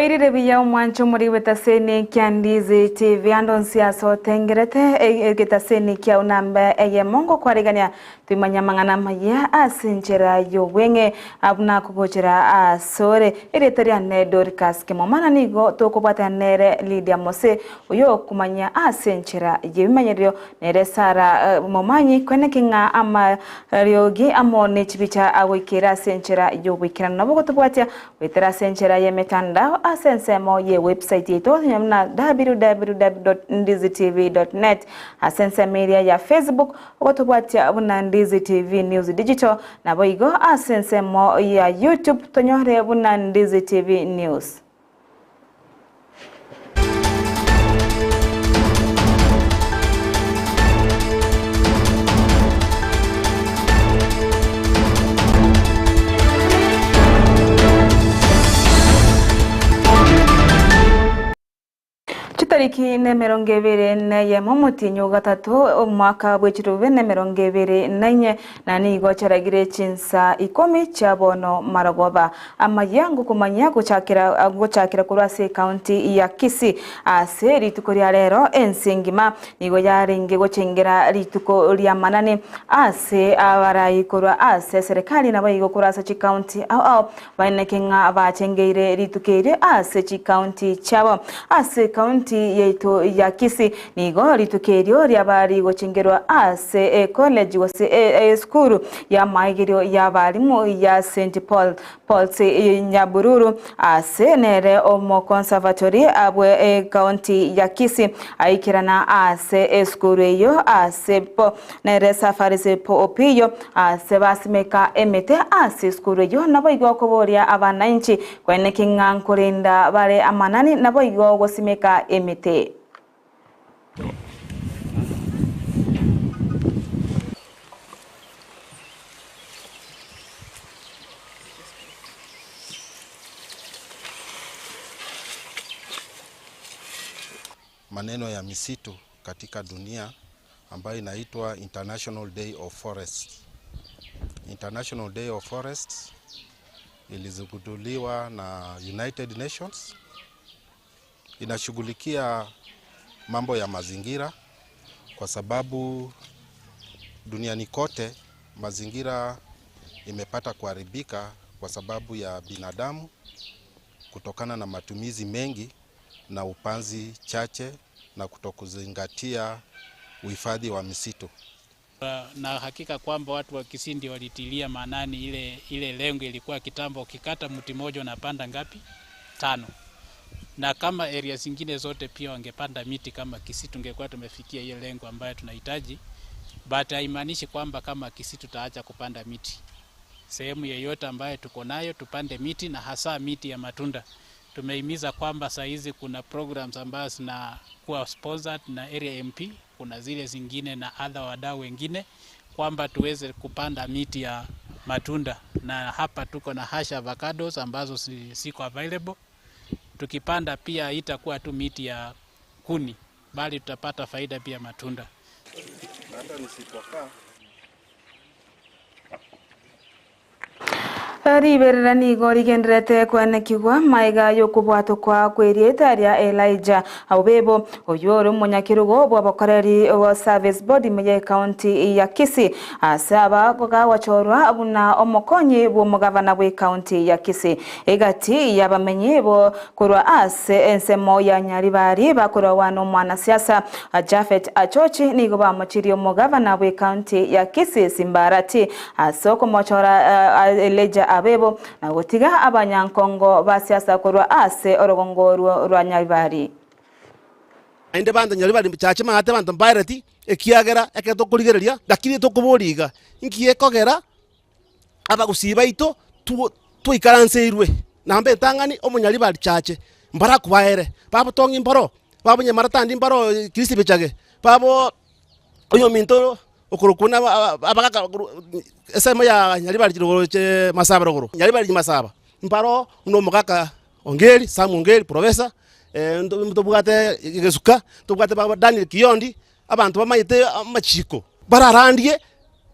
Wairire biya umwancho muri wetaseni kya Ndizi TV andonsia so tengerete getaseni kya unamba mongo kwarigania twimanyamangana maya asinchera yowenge abuna kugochera asore iretaria ne DORCAS KEMUMA nigo tokobata nere LYDIA MOSE uyo kumanya asinchera yebimanyerio nere Sara MOMANYI kwene kinga ama ryogi amone chibicha awikira asinchera yowikira nabo gotobwatia wetera asinchera yemetanda asensemo ye website yetu na www.ndizitv.net asense media ya Facebook gotobwatia abuna Ndizi TV News Digital na boigo asensemo ya YouTube tonyore abuna Ndizi TV News. Tariki nemeronge bere naye momutinyo gatatu umwaka bw'ekiruve nemeronge bere nanye nani gocheragire CHINSA IKOMI chabono maragoba amayangu kumanya guchakira kurase county ya Kisii ase rituko rya rero ensingima nigo yaringe gochengera rituko rya manane ase abarayikora ase serikali nabayigo kurasa chi county au banekenga abachengeire ritukere ase chi county chabo ase county yeto ya Kisii nigo ritukerio ryabari gochengerwa ase college wase school ya maigirio ya balimu ya St Paul's Nyabururu ase nere omo conservatory abwe county ya Kisii aikirana ase school yo ase po nere safari se po opio ase basimeka emete ase school yo nabo igo koboria abananchi kwene kingankorinda bare amanani nabo igo gosimeka emete. Maneno ya misitu katika dunia ambayo inaitwa International Day of Forests. International Day of Forests ilizinduliwa na United Nations. Inashughulikia mambo ya mazingira kwa sababu duniani kote mazingira imepata kuharibika kwa sababu ya binadamu kutokana na matumizi mengi na upanzi chache na kutokuzingatia uhifadhi wa misitu. Na hakika kwamba watu wa Kisii ndio walitilia maanani ile lengo ilikuwa kitambo ukikata mti mmoja unapanda ngapi? 5. Na kama area zingine zote pia wangepanda miti kama Kisii tungekuwa tumefikia ile lengo ambayo tunahitaji. But haimaanishi kwamba kama Kisii tutaacha kupanda miti. Sehemu yoyote ambayo tuko nayo tupande miti na hasa miti ya matunda. Tumehimiza kwamba saa hizi kuna programs ambazo zinakuwa sponsored na area MP, kuna zile zingine na other wadau wengine kwamba tuweze kupanda miti ya matunda, na hapa tuko na hash avocados ambazo siko available. Tukipanda pia itakuwa tu miti ya kuni, bali tutapata faida pia matunda. Riberani gori gendrete kwene kigwa maiga yokubwato kwa kwerietaria Elijah Aubebo oyoro munyakirugo bwabakoreri wa service board meye county ya Kisii asaba goga wachorwa abuna omokonyi bo mugavana we county ya Kisii egati yabamenye bo kurwa ase ensemo ya Nyaribari bakora wano mwana siasa Jafet Achochi nigo bamuchiri omugavana we county ya Kisii Simbarati asoko mochora Elijah Abebo na gotiga abanyankongo basiasa kurwa ase orogongo rwa Nyaribari inde banda Nyaribari chache mate banda mbairati ekiagera eketo kurigereria lakini tokuboriga inkiye kogera aba gusiba ito tu ikaranseirwe na mbe tangani omunyaribari chache mbara kubaere babo tongi mbaro babo nyamaratandi mbaro Kristo bechage babo oyo minto okurukuna abaka esema ya Nyaribari chiroche masaba rogoro Nyaribari masaba mbaro uno mugaka ongeri samu ongeri professor ndobugate gesuka tubugate baba Daniel Kiyondi abantu bamayite amachiko bararandie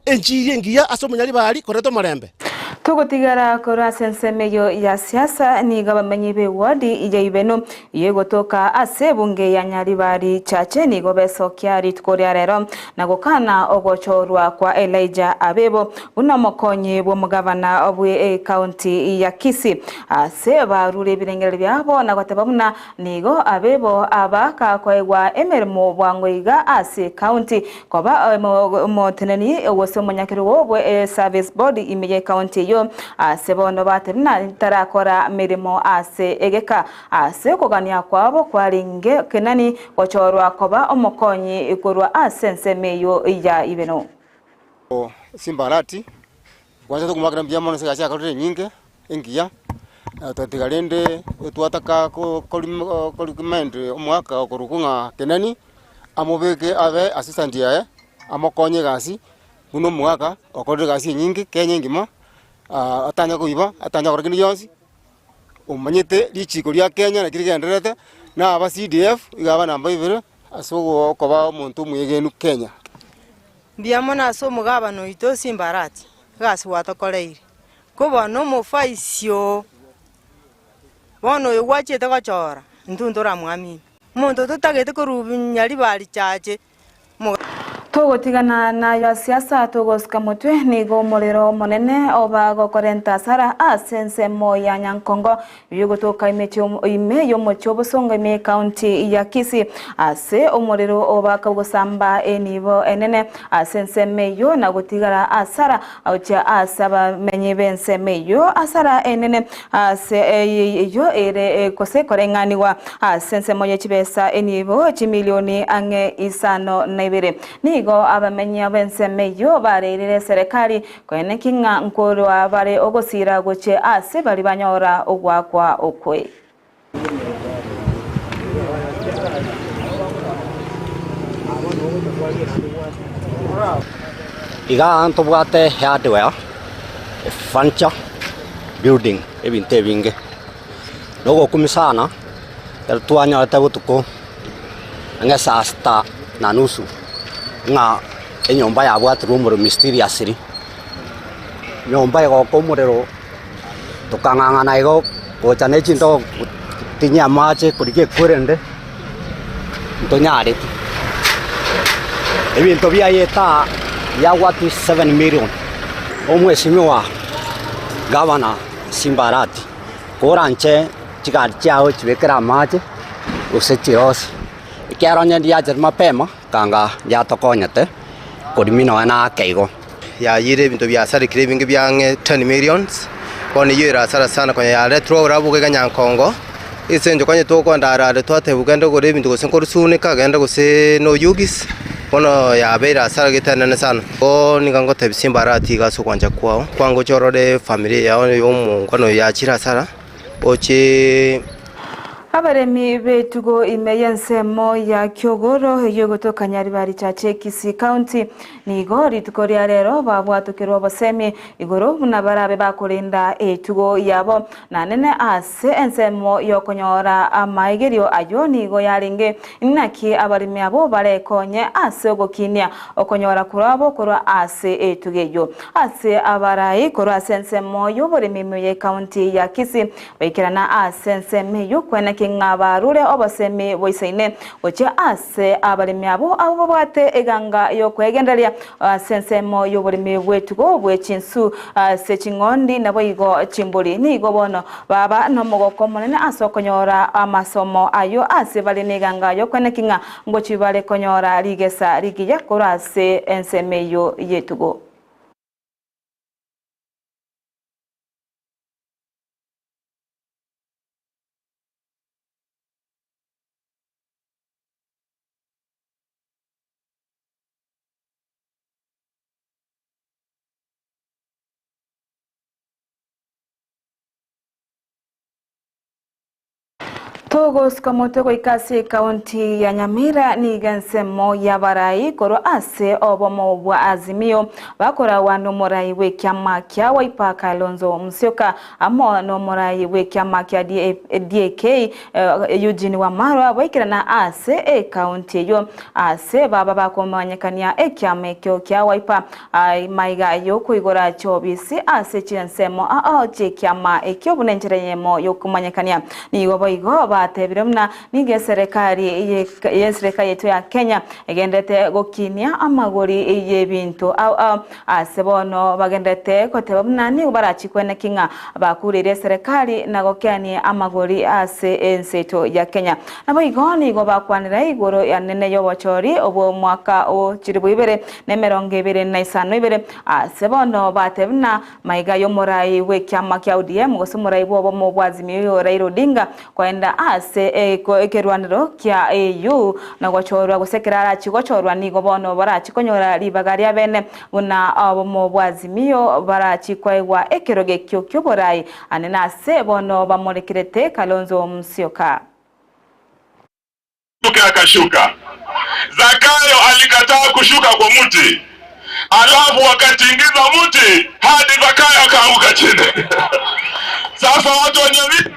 enchiri ngiya aso Nyaribari koreto marembe Tugutigara kora sensemeyo ya siasa ni gabamenyi be wadi ije ibeno yego toka ase bunge ya Nyaribari chache ni gobeso kyari tukoria rero na gukana ogochorwa kwa LYDIA abebo una mokonye bo mugavana obwe county ya Kisii ase barure birengere byabo na gotebamuna nigo abebo abaka kwegwa emerimo bwangweiga ase county koba moteneni wose monyakiro obwe service board imeye county yo sebono baterina tarakora mirimo ase egeka ase kugania kwabo kwaringe kenani gochorwa koba omokonyi ikorwa ase nsemeyo ya ibeno simbarati kwanza tukumakira mbyamo nse gasha karute nyinge engiya tatigalende twataka kolimend omwaka okurukunga kenani amobeke abe assistant yae amokonye gasi buno mwaka okorire gasi nyingi Kenya ngima atanya kuiba atanya korogini yonsi umanyite lichiko lya Kenya na kirigenderete na aba CDF igaba namba 2 asugo koba omuntu mwegenu Kenya mbyamo naso mugabano ito simbarati gasi watokoreire kubona umufaisio bono yogwachete gochora ntundura mwami muntu tutagete kurubinya libali chache Togotigana na ya siasa togosika mutwe nigo morero monene oba gokorenta sara asense moya Nyankongo yugotoka ime yo mochobosongo ime county ya Kisii ase omorero oba kagosamba enibo enene asense meyo na gotigara asara aucha asaba menye bense meyo asara enene ase yo ere kose korenganiwa asense moya chibesa enibo chimilioni ange isano naibere nigo abamenya bensemeyo barerere serikali kwene kinga nkoro abare ogosira goche ase bali banyora ogwakwa okwe iga anto bwate hardware furniture building ebinte binge logo kumisana tuanya tabutuko ngasa asta na nusu nga enyomba ya bwatu rumuro mysteriously nyomba ego komurero tukanganga na ego gochane chinto tinya mache kurike kurende ntonyare ebinto bya yeta ya watu 7 million omweshimiwa gavana Simbarati koranche chikari chao chibekera mache usechirosi ikiaronya dia mapema kanga ya tokonyete kodimino na keigo ya yire bintu bya sari craving byange 10 millions kone yira sara sana kwa ya retro rabu ke Nyankongo isenjo kwanye toko ndara twate bugende gore bintu gose korusune kagenda gose no yugis kono ya beira sara gitana sana ko nikango Simbarati gaso kwanja kwao kwango chorode familia yao yomu kono ya chira sara oche abaremi betugo imeyensemo ya Kyogoro yogotoka Nyaribari chache Kisii county nigo ritukoria rero babwatukirwa basemi igoro bunabarabe bakorinda etugo yabo nanene ase ensemo yokonyora amaigerio ayo nigo yaringe inaki abaremi abo barekonye ase ogokinia okonyora kurabo kora ase etugeyo ase abarai kora ensemo yoboremi meye county ya Kisii bekirana ase ensemo yokwene ngabarure obasemi boisaine oche ase abaremi abo bwate eganga yo kwegenderia sensemo yoburimi bwetugo bwechinsu se chingondi nabo igo chimburi nigo bono baba no mogoko monene asokonyora amasomo ayo ase bali neganga yo kwenekinga ngo chibale konyora rigesa rigiye korase ensemeyo yetugo Togos kamote kwa ikasi kaunti ya Nyamira ni gansemo ya barai koro ase obomo wa azimio bakora wano morai we kyama kya Wiper Kalonzo Musyoka amo no morai we kyama kya DK Eugene Wamalwa baikira na ase kaunti yo ase baba bakomanyekania kyama kyo kya Wiper maiga yo kuigora chobisi ase chinsemo je kyama ekyo bunenjereyemo yo kumanyekania ni goboigo batebiromna nige serikali yetu ya Kenya egendete gokinia amagori yebintu asebono bagendete kotebomna ni barachikwene kinga bakurire serikali na gokiani amagori ase enseto ya Kenya nabo igoni go bakwanira igoro ya nene yo bochori obo mwaka o chiribwibere nemeronge bere naisano ibere asebono batebna maiga yo morai we kyama kya ODM gosomorai bo mo bwazimiyo Raila Odinga kwenda ase ekerwaniro kya EU na gochorwa gusekera chigochorwa ni gobono barachikonyora libagaria bene buna abo mu bwazimiyo barachikwaigwa ekeroge kyo borai anena ase bono bamorekirete Kalonzo Musyoka akashuka. Zakayo alikataa kushuka kwa mti, alafu wakatingiza mti hadi Zakayo akaanguka chini. Sasa watu wa Nyamira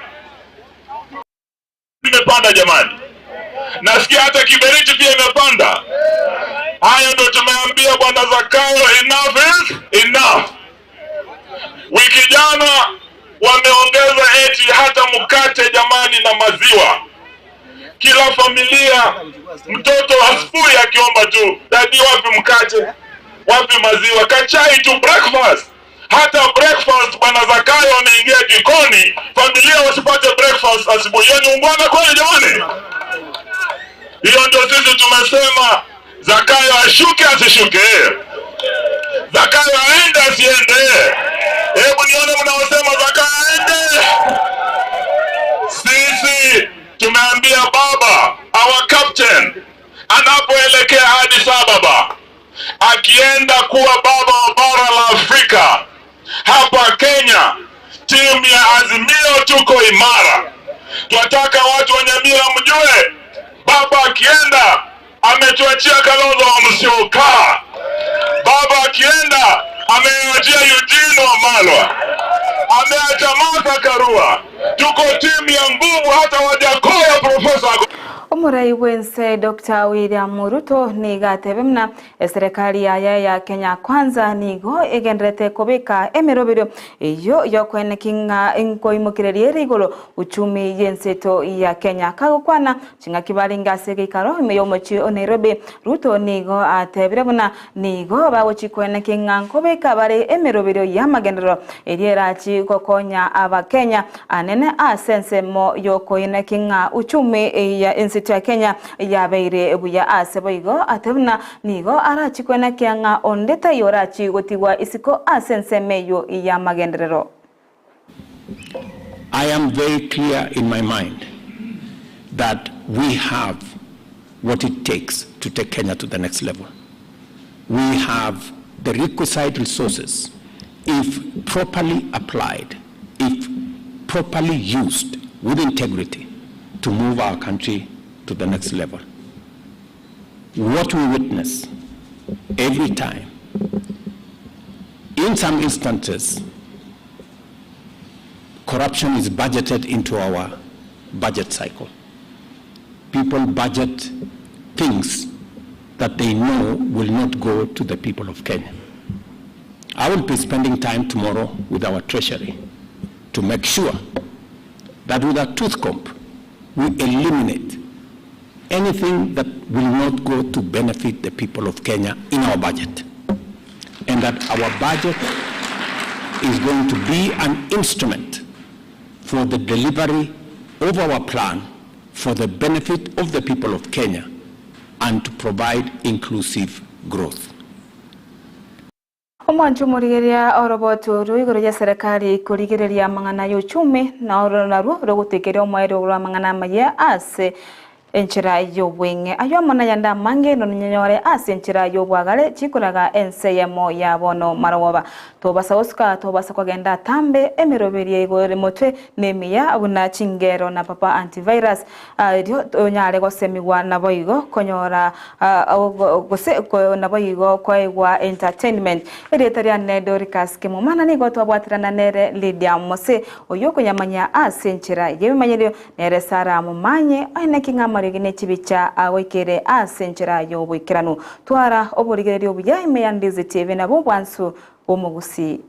imepanda jamani, nasikia hata Kiberiti pia imepanda. Hayo ndio tumeambia bwana Zakayo, enough is enough. Wiki jana wameongeza eti hata mkate jamani na maziwa. Kila familia mtoto asubuhi akiomba tu, dadi wapi mkate, wapi maziwa, kachai tu breakfast. Hata breakfast bwana Zakayo ameingia jikoni, familia wasipate breakfast asubuhi. Hiyo ni ungwana kweli jamani? Hiyo ndio sisi tumesema Zakayo ashuke asishuke, Zakayo aende asiende. Hebu nione mnaosema Zakayo aende. Sisi tumeambia baba, our captain, anapoelekea Addis Ababa, akienda kuwa baba wa bara la Afrika, hapa Kenya timu ya Azimio tuko imara. Tunataka watu wa Nyamira mjue, baba akienda ametuachia Kalonzo Musyoka, baba akienda ameachia Eugene Wamalwa, ameacha Martha Karua. Tuko timu ya nguvu, hata Wajakoya profesa Omurai wense Dr. William Ruto ni gatebemna serikali ya Kenya kwanza nigo egendrete kobeka emerobero iyo yokwenekinga inkoimukireri rigolo uchumi yenseto ya Kenya kagokwana chinga kibalinga segikaro imeyomochi Nairobi. Ruto nigo atebirabuna nigo bawochikwenekinga kobeka bare emerobero ya magendero erierachi kokonya aba Kenya anene asense mo yokoinekinga uchumi ya ya Kenya ya beire buya aseboigo atebna nigo arachikwena kyanga ondeta yorachi gotigwa isiko asense meyo ya magendrero. I am very clear in my mind that we have what it takes to take Kenya to the next level. We have the requisite resources, if properly applied, if properly used with integrity, to move our country to the next level. What we witness every time, in some instances, corruption is budgeted into our budget cycle. People budget things that they know will not go to the people of Kenya. I will be spending time tomorrow with our treasury to make sure that with a tooth comb, we eliminate anything that will not go to benefit the people of Kenya in our budget. And that our budget is going to be an instrument for the delivery of our plan for the benefit of the people of Kenya and to provide inclusive growth. Omanchu murigeria oroboto ruigoro ya serikali kurigereria mangana y'uchumi na oronaru rogutekeria omwairo rwa mangana AMAYIA ase enchira yobwenge ayo mona yanda mange no nyonyore ase enchira yobwagale chikuraga enseyemo ya bono marawoba tobasa osika tobasa kwagenda tambe emeroberie igore motwe nemiya abuna chingero na papa antivirus dio nyare gosemiwa naboigo konyora gose ko naboigo koigwa entertainment eretaria ne DORCAS KEMUMA ni gotwabwatirana nere LYDIA MOSE oyo konyamanya ase enchira yebimanyerio nere Sara mumanye aina kingama rigine chibicha awekere asenchera yobwikiranu twara oburigererio buya ime ya Ndizi TV nabo bwansu bomugusi